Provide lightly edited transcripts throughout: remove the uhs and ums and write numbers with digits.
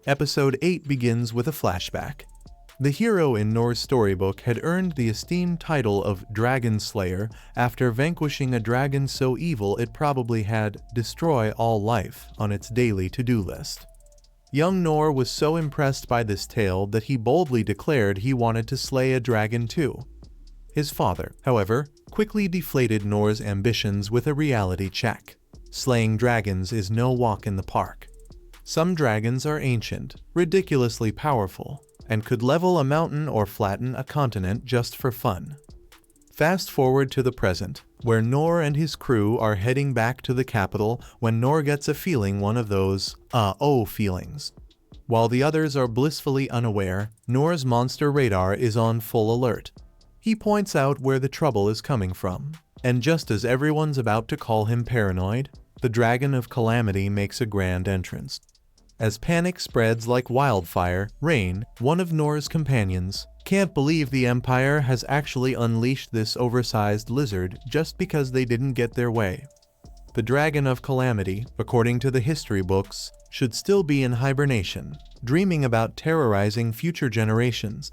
Episode 8 begins with a flashback. The hero in Nor's storybook had earned the esteemed title of Dragon Slayer after vanquishing a dragon so evil it probably had "destroy all life" on its daily to-do list. Young Nor was so impressed by this tale that he boldly declared he wanted to slay a dragon too. His father, however, quickly deflated Nor's ambitions with a reality check. Slaying dragons is no walk in the park. Some dragons are ancient, ridiculously powerful, and could level a mountain or flatten a continent just for fun. Fast forward to the present, where Nor and his crew are heading back to the capital when Nor gets a feeling, one of those feelings. While the others are blissfully unaware, Nor's monster radar is on full alert. He points out where the trouble is coming from, and just as everyone's about to call him paranoid, the Dragon of Calamity makes a grand entrance. As panic spreads like wildfire, Rain, one of Nor's companions, can't believe the Empire has actually unleashed this oversized lizard just because they didn't get their way. The Dragon of Calamity, according to the history books, should still be in hibernation, dreaming about terrorizing future generations.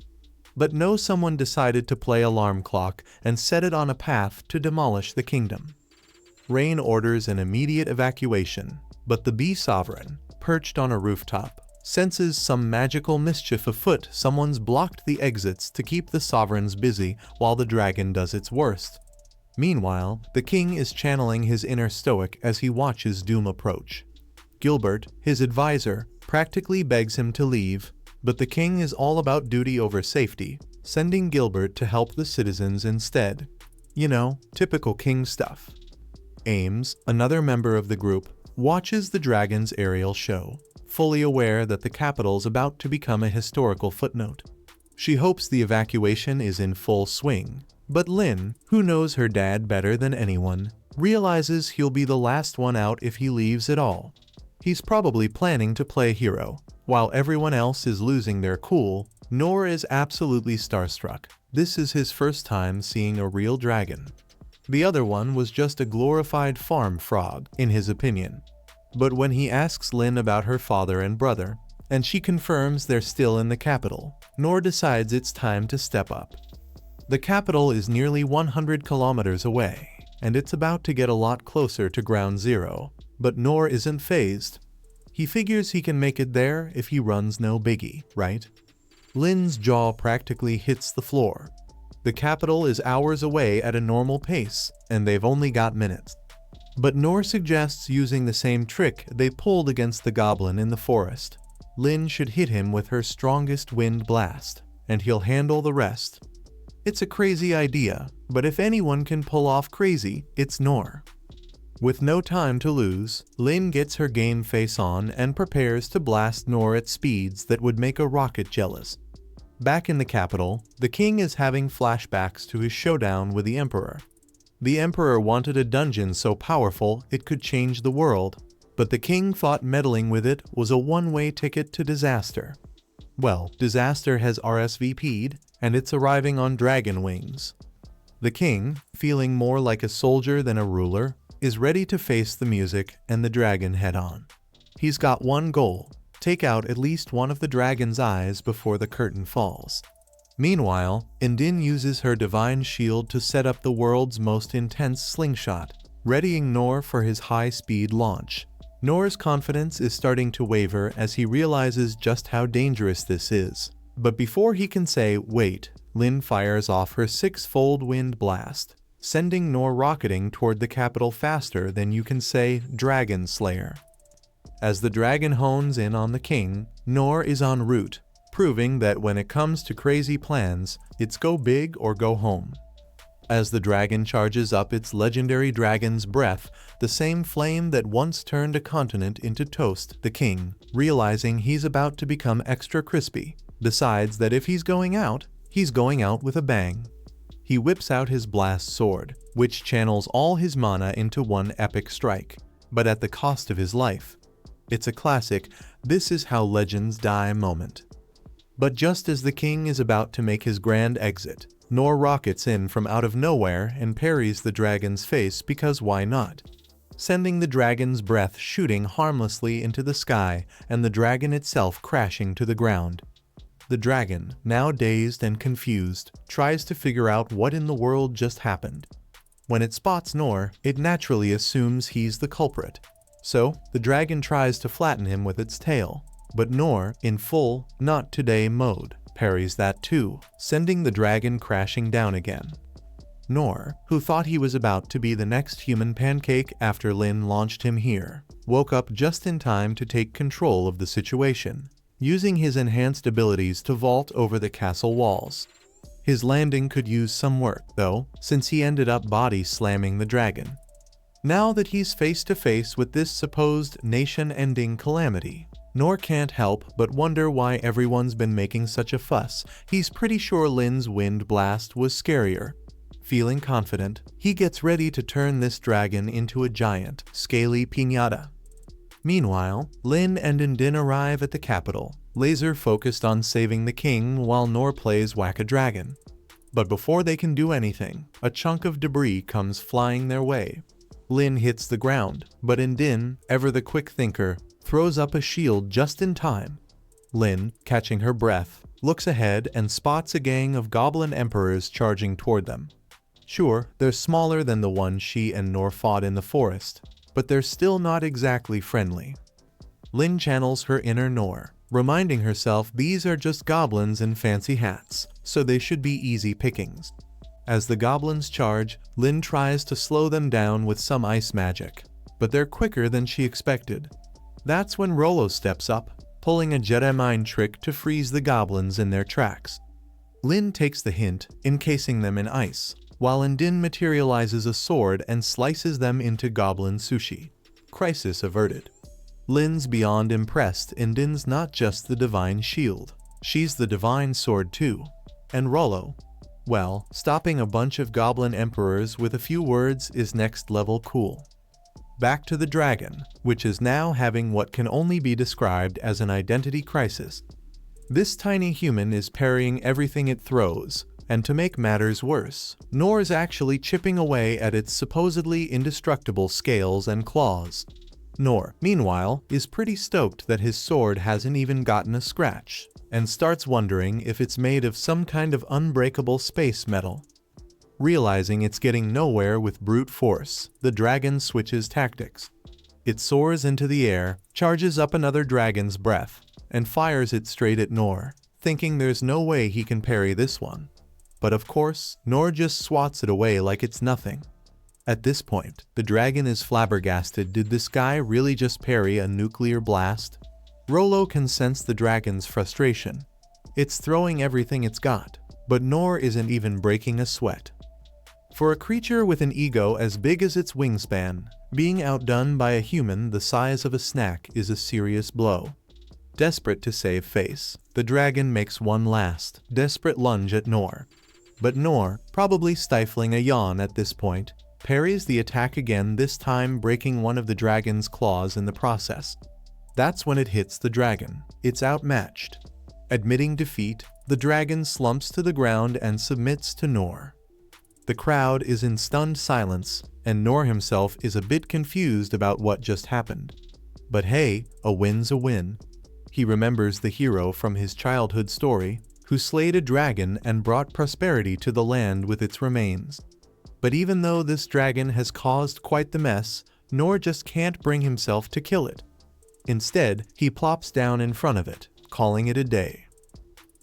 But no, someone decided to play alarm clock and set it on a path to demolish the kingdom. Rain orders an immediate evacuation, but the Bee Sovereign, perched on a rooftop, senses some magical mischief afoot. Someone's blocked the exits to keep the sovereigns busy while the dragon does its worst. Meanwhile, the king is channeling his inner stoic as he watches doom approach. Gilbert, his advisor, practically begs him to leave, but the king is all about duty over safety, sending Gilbert to help the citizens instead. You know, typical king stuff. Ames, another member of the group, watches the dragon's aerial show, fully aware that the capital's about to become a historical footnote. She hopes the evacuation is in full swing, but Lynn, who knows her dad better than anyone, realizes he'll be the last one out if he leaves at all. He's probably planning to play hero. While everyone else is losing their cool, Nor is absolutely starstruck. This is his first time seeing a real dragon. The other one was just a glorified farm frog, in his opinion. But when he asks Lynn about her father and brother, and she confirms they're still in the capital, Nor decides it's time to step up. The capital is nearly 100 kilometers away, and it's about to get a lot closer to ground zero, but Nor isn't fazed. He figures he can make it there if he runs no biggie, right? Lynn's jaw practically hits the floor. The capital is hours away at a normal pace, and they've only got minutes. But Nor suggests using the same trick they pulled against the goblin in the forest. Lynn should hit him with her strongest wind blast, and he'll handle the rest. It's a crazy idea, but if anyone can pull off crazy, it's Nor. With no time to lose, Lynn gets her game face on and prepares to blast Nor at speeds that would make a rocket jealous. Back in the capital, the king is having flashbacks to his showdown with the emperor. The emperor wanted a dungeon so powerful it could change the world, but the king thought meddling with it was a one-way ticket to disaster. Well, disaster has RSVP'd, and it's arriving on dragon wings. The king, feeling more like a soldier than a ruler, is ready to face the music and the dragon head-on. He's got one goal: take out at least one of the dragon's eyes before the curtain falls. Meanwhile, Indin uses her divine shield to set up the world's most intense slingshot, readying Nor for his high-speed launch. Nor's confidence is starting to waver as he realizes just how dangerous this is. But before he can say wait, Lynn fires off her six-fold wind blast, sending Nor rocketing toward the capital faster than you can say Dragon Slayer. As the dragon hones in on the king, Nor is en route, proving that when it comes to crazy plans, it's go big or go home. As the dragon charges up its legendary dragon's breath, the same flame that once turned a continent into toast, the king, realizing he's about to become extra crispy, decides that if he's going out with a bang. He whips out his blast sword, which channels all his mana into one epic strike, but at the cost of his life. It's a classic, this is how legends die moment. But just as the king is about to make his grand exit, Nor rockets in from out of nowhere and parries the dragon's face because why not? sending the dragon's breath shooting harmlessly into the sky and the dragon itself crashing to the ground. The dragon, now dazed and confused, tries to figure out what in the world just happened. When it spots Nor, it naturally assumes he's the culprit. So, the dragon tries to flatten him with its tail. But Nor, in full "not today" mode, parries that too, sending the dragon crashing down again. Nor, who thought he was about to be the next human pancake after Lynn launched him here, woke up just in time to take control of the situation, using his enhanced abilities to vault over the castle walls. His landing could use some work, though, since he ended up body slamming the dragon. Now that he's face to face with this supposed nation-ending calamity, Nor can't help but wonder why everyone's been making such a fuss. He's pretty sure Lynn's wind blast was scarier. Feeling confident, he gets ready to turn this dragon into a giant, scaly piñata. Meanwhile, Lynn and Din arrive at the capital, laser-focused on saving the king while Nor plays Whack-A-Dragon. But before they can do anything, a chunk of debris comes flying their way. Lynn hits the ground, but Din, ever the quick thinker, throws up a shield just in time. Lynn, catching her breath, looks ahead and spots a gang of goblin emperors charging toward them. Sure, they're smaller than the one she and Nor fought in the forest, but they're still not exactly friendly. Lynn channels her inner Nor, reminding herself these are just goblins in fancy hats, so they should be easy pickings. As the goblins charge, Lynn tries to slow them down with some ice magic, but they're quicker than she expected. That's when Rollo steps up, pulling a Jedi mind trick to freeze the goblins in their tracks. Lynn takes the hint, encasing them in ice, while Din materializes a sword and slices them into goblin sushi. Crisis averted. Lynn's beyond impressed. Din's not just the divine shield, she's the divine sword too. And Rollo, well, stopping a bunch of goblin emperors with a few words is next level cool. Back to the dragon, which is now having what can only be described as an identity crisis. This tiny human is parrying everything it throws, and to make matters worse, Nor is actually chipping away at its supposedly indestructible scales and claws. Nor, meanwhile, is pretty stoked that his sword hasn't even gotten a scratch, and starts wondering if it's made of some kind of unbreakable space metal. Realizing it's getting nowhere with brute force, the dragon switches tactics. It soars into the air, charges up another dragon's breath, and fires it straight at Nor, thinking there's no way he can parry this one. But of course, Nor just swats it away like it's nothing. At this point, the dragon is flabbergasted. Did this guy really just parry a nuclear blast? Rollo can sense the dragon's frustration. It's throwing everything it's got, but Nor isn't even breaking a sweat. For a creature with an ego as big as its wingspan, being outdone by a human the size of a snack is a serious blow. Desperate to save face, the dragon makes one last, desperate lunge at Nor. But Nor, probably stifling a yawn at this point, parries the attack again, this time breaking one of the dragon's claws in the process. That's when it hits the dragon. It's outmatched. Admitting defeat, the dragon slumps to the ground and submits to Nor. The crowd is in stunned silence, and Nor himself is a bit confused about what just happened. But hey, a win's a win. He remembers the hero from his childhood story, who slayed a dragon and brought prosperity to the land with its remains. But even though this dragon has caused quite the mess, Nor just can't bring himself to kill it. Instead, he plops down in front of it, calling it a day.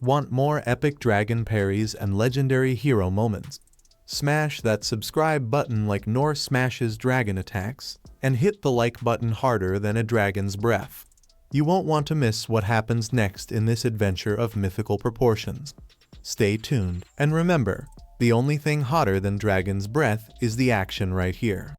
Want more epic dragon parries and legendary hero moments? Smash that subscribe button like Nor smashes dragon attacks, and hit the like button harder than a dragon's breath. You won't want to miss what happens next in this adventure of mythical proportions. Stay tuned, and remember, the only thing hotter than dragon's breath is the action right here.